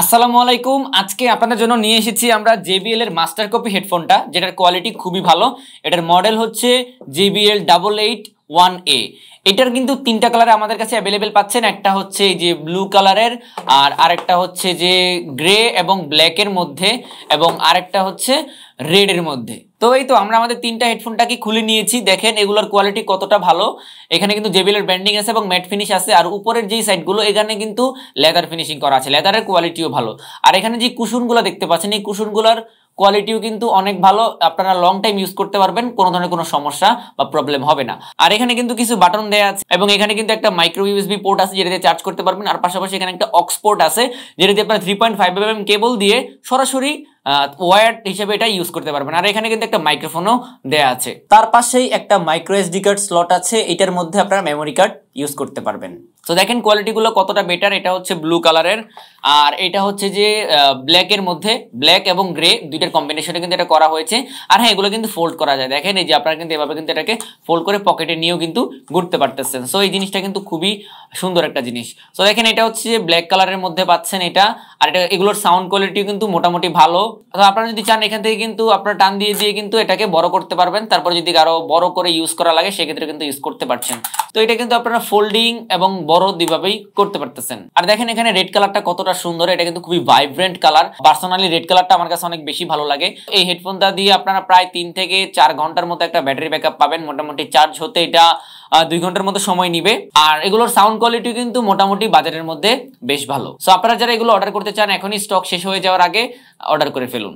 আসসালামু আলাইকুম। আজকে আপনাদের জন্য নিয়ে এসেছি আমরা JBL এর মাস্টার কপি হেডফোনটা, যেটার কোয়ালিটি খুবই ভালো। এটার মডেল হচ্ছে JBL 8881A। এটার কিন্তু তিনটা কালারে আমাদের কাছে অ্যাভেলেবেল পাচ্ছেন। একটা হচ্ছে এই যে ব্লু কালারের, আর আরেকটা হচ্ছে যে গ্রে এবং ব্ল্যাকের মধ্যে, এবং আরেকটা হচ্ছে রেড এর মধ্যে। তো এই তো আমরা আমাদের তিনটা হেডফোনটাকে খুলে নিয়েছি। দেখেন এগুলোর কোয়ালিটি কতটা ভালো। এখানে কিন্তু JBL এর ব্র্যান্ডিং আছে এবং ম্যাট ফিনিশ আছে, আর উপরের যেই সাইডগুলো এখানে কিন্তু লেদার ফিনিশিং করা আছে, লেদারের কোয়ালিটিও ভালো। আর এখানে যে কুশনগুলো দেখতে পাচ্ছেন, এই কুশনগুলোর কোয়ালিটিও কিন্তু অনেক ভালো। আপনারা লং টাইম ইউজ করতে পারবেন, কোনো ধরনের কোনো সমস্যা বা প্রবলেম হবে না। আর এখানে কিন্তু কিছু বাটন দেয়া আছে, এবং এখানে কিন্তু একটা মাইক্রো ইউএসবি পোর্ট আছে যেটা দিয়ে চার্জ করতে পারবেন। আর পাশাপাশি এখানে একটা অক্স পোর্ট আছে যেটা দিয়ে আপনারা 3.5mm কেবল দিয়ে সরাসরি ওয়্যার্ড হিসেবে এটা ইউজ করতে পারবেন। আর এখানে কিন্তু একটা মাইক্রোফোনও দেয়া আছে। তার পাশেই একটা মাইক্রো এসডি কার্ড স্লট আছে, এটার মধ্যে আপনারা মেমোরি কার্ড ইউজ করতে পারবেন। তো দেখেন কোয়ালিটিগুলো কতটা বেটার। এটা হচ্ছে ব্লু কালারের, আর এটা হচ্ছে যে ব্ল্যাকের মধ্যে, ব্ল্যাক এবং গ্রে দুইটার কম্বিনেশনে কিন্তু এটা করা হয়েছে। আর হ্যাঁ, এগুলো কিন্তু ফোল্ড করা যায়। দেখেন এই যে আপনারা কিন্তু এভাবে কিন্তু এটাকে ফোল্ড করে পকেটে নিয়েও কিন্তু ঘুরতে পারতেছেন। সো এই জিনিসটা কিন্তু খুবই সুন্দর একটা জিনিস। তো দেখেন এটা হচ্ছে যে ব্ল্যাক কালারের মধ্যে পাচ্ছেন এটা। আর এটা এগুলোর সাউন্ড কোয়ালিটি কিন্তু মোটামুটি ভালো। তো আপনারা যদি চান এখান থেকে কিন্তু আপনারা টান দিয়ে দিয়ে কিন্তু এটাকে বড় করতে পারবেন। তারপর যদি আরো বড় করে ইউজ করা লাগে সেক্ষেত্রে কিন্তু ইউজ করতে পারছেন। তো এটা কিন্তু আপনারা ফোল্ডিং এবং বড় দুইভাবেই করতে পারতেছেন। আর দেখেন এখানে রেড কালারটা কতটা সুন্দর, এটা কিন্তু খুবই ভাইব্রেন্ট কালার। পার্সোনালি রেড কালারটা আমার কাছে অনেক বেশি ভালো লাগে। এই হেডফোনটা দিয়ে আপনারা প্রায় 3 থেকে 4 ঘন্টার মতো একটা ব্যাটারি ব্যাকআপ পাবেন। মোটামুটি চার্জ হতে এটা 2 ঘন্টার মতো সময় নিবে। আর এগুলোর সাউন্ড কোয়ালিটি কিন্তু মোটামুটি বাজারের মধ্যে বেশ ভালো। সো আপনারা যারা এগুলো অর্ডার করতে চান, এখনই স্টক শেষ হয়ে যাওয়ার আগে অর্ডার করে ফেলুন।